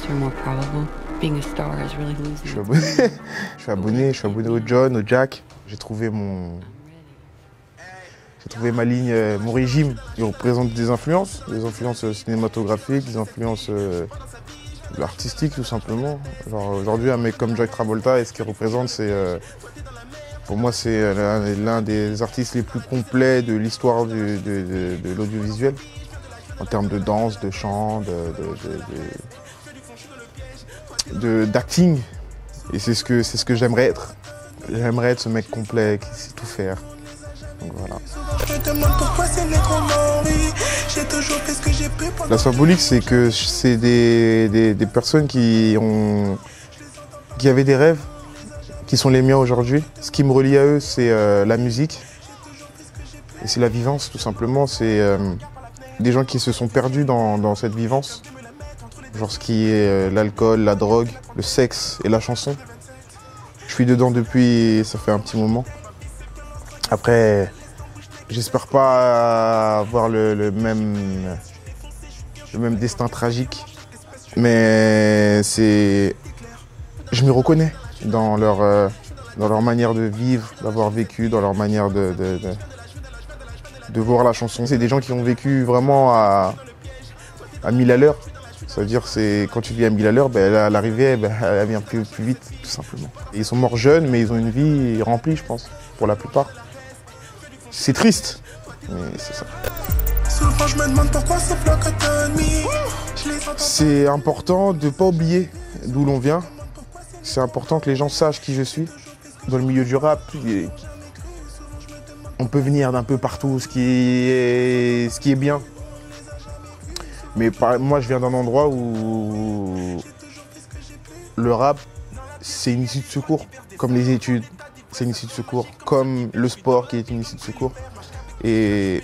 or more probable. Being a star is really losing. Je suis abonné au John, au Jack. J'ai trouvé ma ligne, mon régime. Il représente des influences cinématographiques, des influences artistiques tout simplement. Genre, aujourd'hui, un mec comme Jack Travolta, et ce qu'il représente, pour moi, c'est l'un des artistes les plus complets de l'histoire de l'audiovisuel. En termes de danse, de chant, d'acting. Et c'est ce que j'aimerais être. J'aimerais être ce mec complet qui sait tout faire. Donc voilà. La symbolique, c'est que c'est des personnes qui avaient des rêves, qui sont les miens aujourd'hui. Ce qui me relie à eux, c'est la musique. Et c'est la vivance, tout simplement. C'est des gens qui se sont perdus dans cette vivance. Genre ce qui est l'alcool, la drogue, le sexe et la chanson. Je suis dedans depuis, ça fait un petit moment. Après, j'espère pas avoir le même destin tragique. Mais je m'y reconnais dans leur manière de vivre, d'avoir vécu, dans leur manière de voir la chanson. C'est des gens qui ont vécu vraiment à 1000 à l'heure. C'est-à-dire quand tu vis à 1000 à l'heure, à l'arrivée, elle vient plus vite, tout simplement. Ils sont morts jeunes, mais ils ont une vie remplie, je pense, pour la plupart. C'est triste, mais c'est ça. Souvent, je me demande pourquoi ce bloc est ennemi. C'est important de ne pas oublier d'où l'on vient. C'est important que les gens sachent qui je suis. Dans le milieu du rap, on peut venir d'un peu partout, ce qui est bien. Mais moi, je viens d'un endroit où le rap, c'est une issue de secours. Comme les études, c'est une issue de secours. Comme le sport, qui est une issue de secours. Et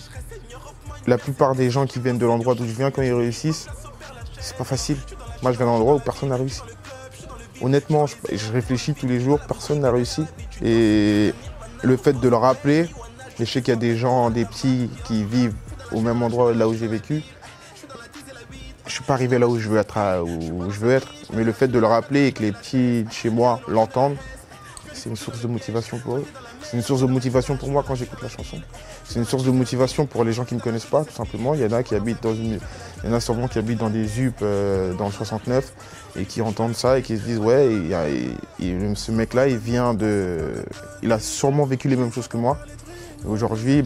la plupart des gens qui viennent de l'endroit d'où je viens, quand ils réussissent, c'est pas facile. Moi, je viens d'un endroit où personne n'a réussi. Honnêtement, je réfléchis tous les jours, personne n'a réussi. Et le fait de le rappeler, je sais qu'il y a des gens, des petits qui vivent au même endroit là où j'ai vécu. Je suis pas arrivé là où je veux être, mais le fait de le rappeler et que les petits de chez moi l'entendent, c'est une source de motivation pour eux. C'est une source de motivation pour moi quand j'écoute la chanson. C'est une source de motivation pour les gens qui ne me connaissent pas, tout simplement. Il y en a sûrement qui habitent dans des ZUP dans le 69 et qui entendent ça et qui se disent ouais, ce mec-là, il a sûrement vécu les mêmes choses que moi. Aujourd'hui,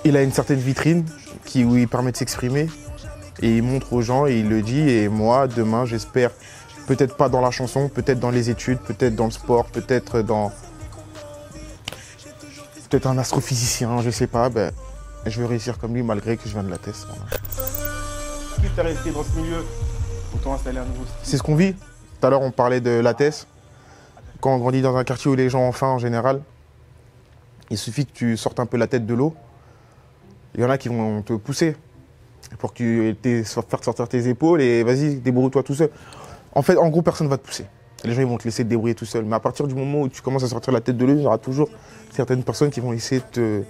il a une certaine vitrine où il permet de s'exprimer et il montre aux gens et il le dit. Et moi, demain, j'espère, peut-être pas dans la chanson, peut-être dans les études, peut-être dans le sport, peut-être un astrophysicien, je sais pas, je vais réussir comme lui malgré que je viens de la Thèse. Voilà. Plus t'es resté dans ce milieu, autant installer un nouveau style. C'est ce qu'on vit. Tout à l'heure, on parlait de la Thèse. Quand on grandit dans un quartier où les gens ont faim en général, il suffit que tu sortes un peu la tête de l'eau. Il y en a qui vont te pousser pour que tu faire sortir tes épaules et vas-y, débrouille-toi tout seul. En fait, en gros, personne ne va te pousser. Les gens ils vont te laisser te débrouiller tout seul. Mais à partir du moment où tu commences à sortir la tête de l'eau, il y aura toujours certaines personnes qui vont essayer de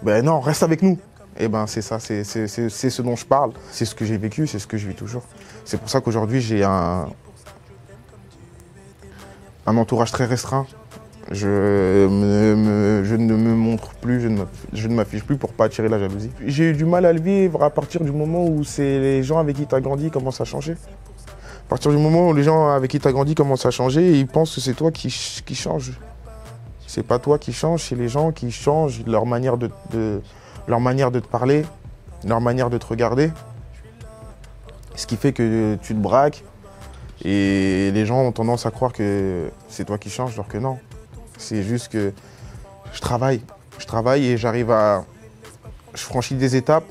te... non, reste avec nous. Et c'est ça, c'est ce dont je parle. C'est ce que j'ai vécu, c'est ce que je vis toujours. C'est pour ça qu'aujourd'hui, j'ai un entourage très restreint. Je ne me montre plus, je ne m'affiche plus pour pas attirer la jalousie. J'ai eu du mal à le vivre à partir du moment où c'est les gens avec qui tu as grandi commencent à changer. À partir du moment où les gens avec qui tu as grandi commencent à changer, ils pensent que c'est toi qui change. C'est pas toi qui change, c'est les gens qui changent leur manière de te parler, leur manière de te regarder. Ce qui fait que tu te braques et les gens ont tendance à croire que c'est toi qui changes, alors que non. C'est juste que je travaille et je franchis des étapes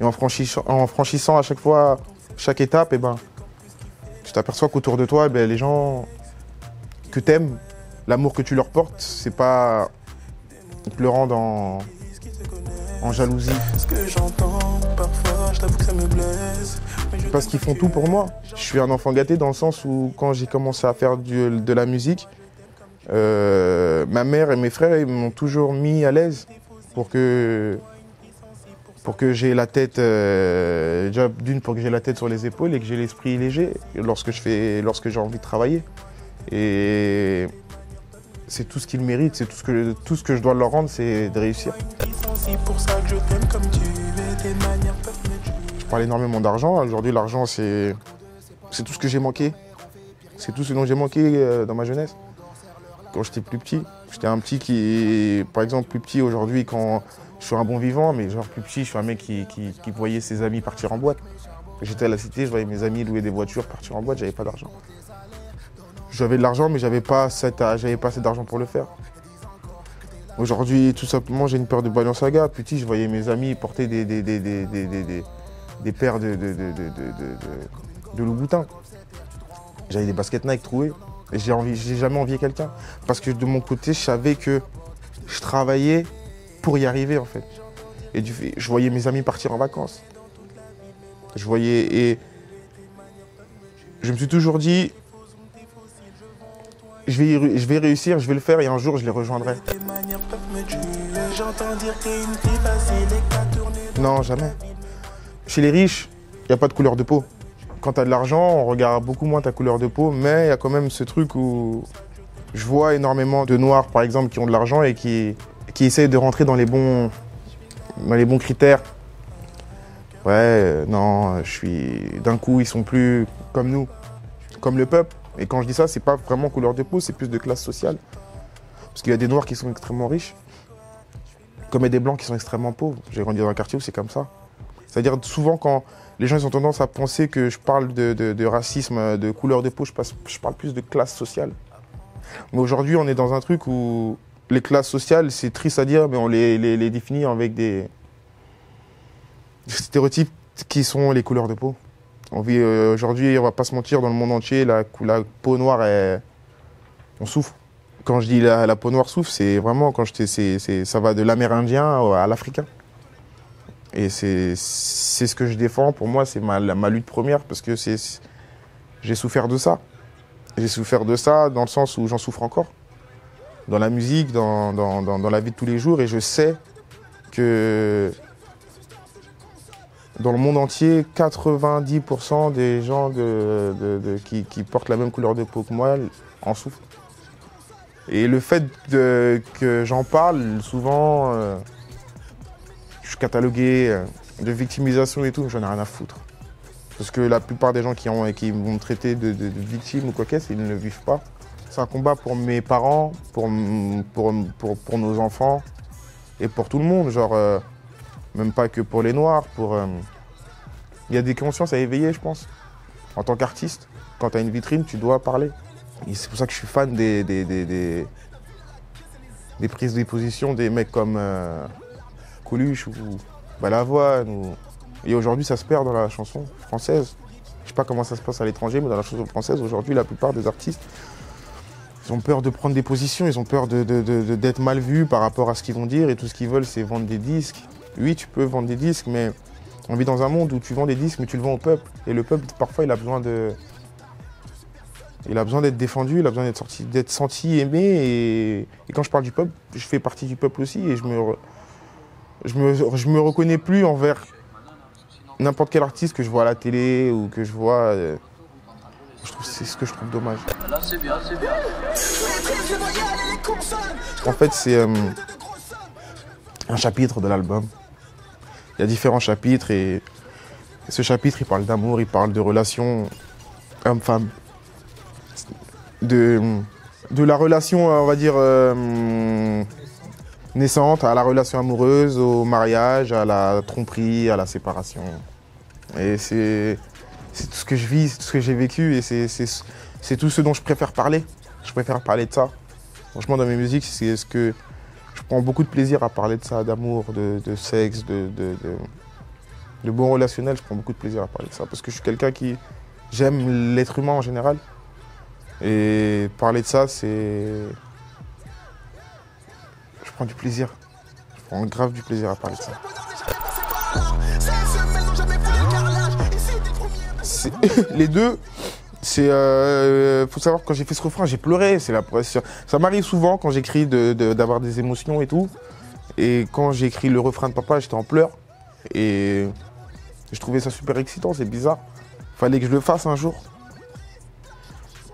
et en franchissant à chaque fois chaque étape, tu t'aperçois qu'autour de toi, les gens que t'aimes, l'amour que tu leur portes, c'est pas en te le rendre en jalousie. Parce qu'ils font tout pour moi. Je suis un enfant gâté dans le sens où quand j'ai commencé à faire de la musique, ma mère et mes frères ils m'ont toujours mis à l'aise pour que pour que j'ai la tête, déjà d'une pour que j'ai la tête sur les épaules et que j'ai l'esprit léger lorsque j'ai envie de travailler. Et c'est tout ce qu'ils méritent, c'est tout ce que je dois leur rendre, c'est de réussir. Je parle énormément d'argent. Aujourd'hui, l'argent, c'est tout ce que j'ai manqué. C'est tout ce dont j'ai manqué dans ma jeunesse. Quand j'étais plus petit, j'étais un petit qui, par exemple, plus petit aujourd'hui, quand je suis un bon vivant, mais genre plus petit, je suis un mec qui voyait ses amis partir en boîte. J'étais à la cité, je voyais mes amis louer des voitures, partir en boîte, j'avais pas d'argent. J'avais de l'argent, mais j'avais pas assez d'argent pour le faire. Aujourd'hui, tout simplement, j'ai une paire de Balenciaga. Petit, je voyais mes amis porter des paires de Louboutin. J'avais des baskets Nike trouées. Et j'ai jamais envié quelqu'un. Parce que de mon côté, je savais que je travaillais pour y arriver, en fait. Et je voyais mes amis partir en vacances. Et je me suis toujours dit, je vais réussir, je vais le faire et un jour je les rejoindrai. Non, jamais. Chez les riches, il n'y a pas de couleur de peau. Quand tu as de l'argent, on regarde beaucoup moins ta couleur de peau, mais il y a quand même ce truc où je vois énormément de noirs, par exemple, qui ont de l'argent et qui essayent de rentrer dans les bons critères. Ouais, non, d'un coup, ils sont plus comme nous, comme le peuple. Et quand je dis ça, c'est pas vraiment couleur de peau, c'est plus de classe sociale. Parce qu'il y a des noirs qui sont extrêmement riches, comme il y a des blancs qui sont extrêmement pauvres. J'ai grandi dans un quartier où c'est comme ça. C'est-à-dire souvent quand les gens ils ont tendance à penser que je parle de racisme, de couleur de peau, je parle plus de classe sociale. Mais aujourd'hui, on est dans un truc où les classes sociales, c'est triste à dire, mais on les définit avec des stéréotypes qui sont les couleurs de peau. On vit aujourd'hui, on va pas se mentir, dans le monde entier, la peau noire, on souffre. Quand je dis la peau noire souffre, c'est vraiment ça va de l'Amérindien à l'Africain. Et c'est ce que je défends. Pour moi, c'est ma lutte première parce que j'ai souffert de ça. J'ai souffert de ça dans le sens où j'en souffre encore. Dans la musique, dans la vie de tous les jours. Et je sais que dans le monde entier, 90% des gens qui portent la même couleur de peau que moi en souffrent. Et le fait que j'en parle, souvent, je suis catalogué de victimisation et tout, j'en ai rien à foutre. Parce que la plupart des gens qui vont me traiter de victime ou quoi qu'est-ce, ils ne le vivent pas. C'est un combat pour mes parents, pour nos enfants et pour tout le monde. Genre, même pas que pour les Noirs. Il y a des consciences à éveiller, je pense. En tant qu'artiste, quand tu as une vitrine, tu dois parler. Et c'est pour ça que je suis fan des prises de position des mecs comme Coluche ou Balavoine. Et aujourd'hui, ça se perd dans la chanson française. Je sais pas comment ça se passe à l'étranger, mais dans la chanson française, aujourd'hui, la plupart des artistes, ils ont peur de prendre des positions, ils ont peur d'être mal vus par rapport à ce qu'ils vont dire, et tout ce qu'ils veulent, c'est vendre des disques. Oui, tu peux vendre des disques, mais on vit dans un monde où tu vends des disques, mais tu le vends au peuple. Et le peuple, parfois, il a besoin d'être défendu, il a besoin d'être senti, aimé. Et quand je parle du peuple, je fais partie du peuple aussi, et je me reconnais plus envers n'importe quel artiste que je vois à la télé ou que je vois. C'est ce que je trouve dommage. Là, c'est bien, c'est bien. En fait, c'est un chapitre de l'album. Il y a différents chapitres et ce chapitre, il parle d'amour, il parle de relations homme-femme. De la relation, on va dire, naissante à la relation amoureuse, au mariage, à la tromperie, à la séparation. Et c'est tout ce que je vis, c'est tout ce que j'ai vécu et c'est tout ce dont je préfère parler. Je préfère parler de ça. Franchement, dans mes musiques, c'est ce que je prends beaucoup de plaisir à parler de ça, d'amour, de sexe, de bon relationnel. Je prends beaucoup de plaisir à parler de ça parce que je suis quelqu'un qui j'aime l'être humain en général. Et parler de ça, c'est... Je prends du plaisir. Je prends grave du plaisir à parler de ça. Les deux, c'est... faut savoir, quand j'ai fait ce refrain, j'ai pleuré. Ça m'arrive souvent quand j'écris d'avoir des émotions et tout. Et quand j'ai écrit le refrain de Papa, j'étais en pleurs. Et je trouvais ça super excitant, c'est bizarre. Fallait que je le fasse un jour.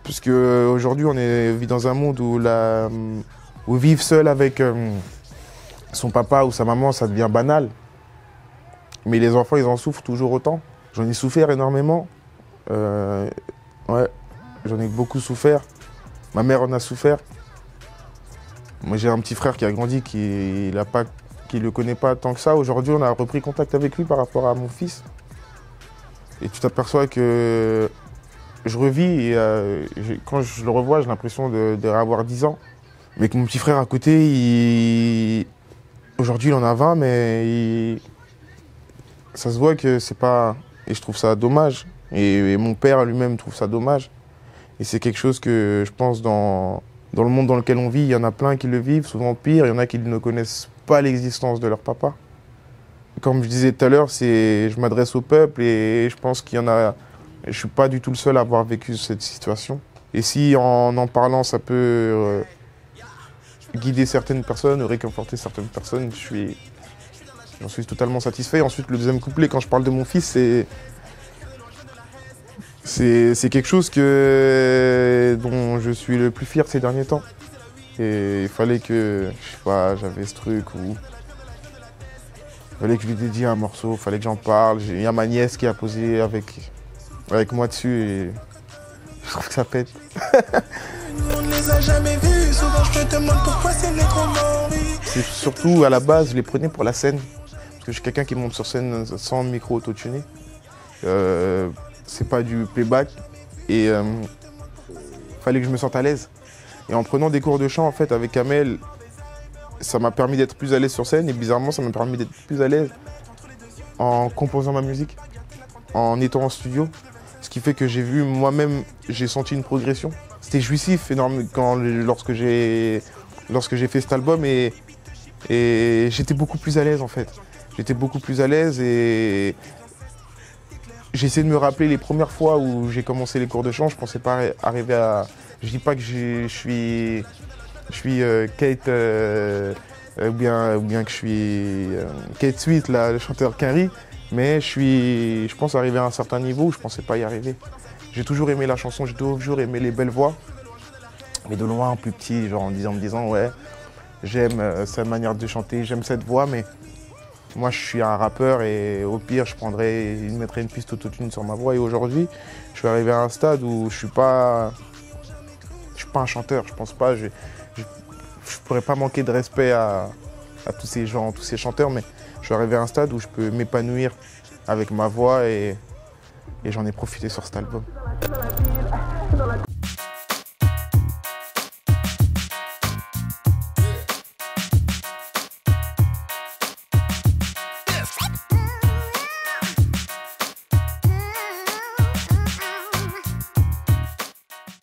Puisque aujourd'hui, on vit dans un monde où vivre seul avec son papa ou sa maman, ça devient banal. Mais les enfants, ils en souffrent toujours autant. J'en ai souffert énormément. Ouais, j'en ai beaucoup souffert. Ma mère en a souffert. Moi, j'ai un petit frère qui a grandi, qui le connaît pas tant que ça. Aujourd'hui, on a repris contact avec lui par rapport à mon fils. Et tu t'aperçois que je revis et quand je le revois, j'ai l'impression d'avoir 10 ans. Mais que mon petit frère à côté, aujourd'hui, il en a 20, mais ça se voit que c'est pas... Et je trouve ça dommage. Et mon père lui-même trouve ça dommage. Et c'est quelque chose que je pense dans le monde dans lequel on vit, il y en a plein qui le vivent, souvent pire. Il y en a qui ne connaissent pas l'existence de leur papa. Comme je disais tout à l'heure, je m'adresse au peuple et je pense qu'il y en a... Je ne suis pas du tout le seul à avoir vécu cette situation. Et si en parlant, ça peut guider certaines personnes, réconforter certaines personnes, j'en suis totalement satisfait. Ensuite, le deuxième couplet, quand je parle de mon fils, c'est quelque chose dont je suis le plus fier ces derniers temps. Et il fallait que, je sais pas, j'avais ce truc où... Il fallait que je lui dédie un morceau, il fallait que j'en parle. Il y a ma nièce qui a posé avec moi dessus et je trouve que ça pète. On ne les a jamais vus, souvent je te demande pourquoi c'est négro. C'est surtout à la base, je les prenais pour la scène. Parce que je suis quelqu'un qui monte sur scène sans micro auto-tuné. C'est pas du playback et fallait que je me sente à l'aise. Et en prenant des cours de chant en fait avec Amel, ça m'a permis d'être plus à l'aise sur scène et bizarrement ça m'a permis d'être plus à l'aise en composant ma musique, en étant en studio. Ce qui fait que j'ai senti une progression. C'était jouissif énorme lorsque j'ai fait cet album et j'étais beaucoup plus à l'aise en fait. J'étais beaucoup plus à l'aise et j'ai essayé de me rappeler les premières fois où j'ai commencé les cours de chant. Je pensais pas arriver à... Je dis pas que je suis Kate ou bien que je suis Kate Sweet, là, le chanteur Quinry, mais je pense arriver à un certain niveau où je pensais pas y arriver. J'ai toujours aimé la chanson, j'ai toujours aimé les belles voix, mais de loin, plus petit, genre en me disant ouais, j'aime sa manière de chanter, j'aime cette voix, mais moi je suis un rappeur et au pire je mettrais une piste autotune sur ma voix. Et aujourd'hui, je suis arrivé à un stade où je suis pas un chanteur, je pense pas. Je pourrais pas manquer de respect à tous ces gens, tous ces chanteurs, mais je suis arrivé à un stade où je peux m'épanouir avec ma voix et j'en ai profité sur cet album.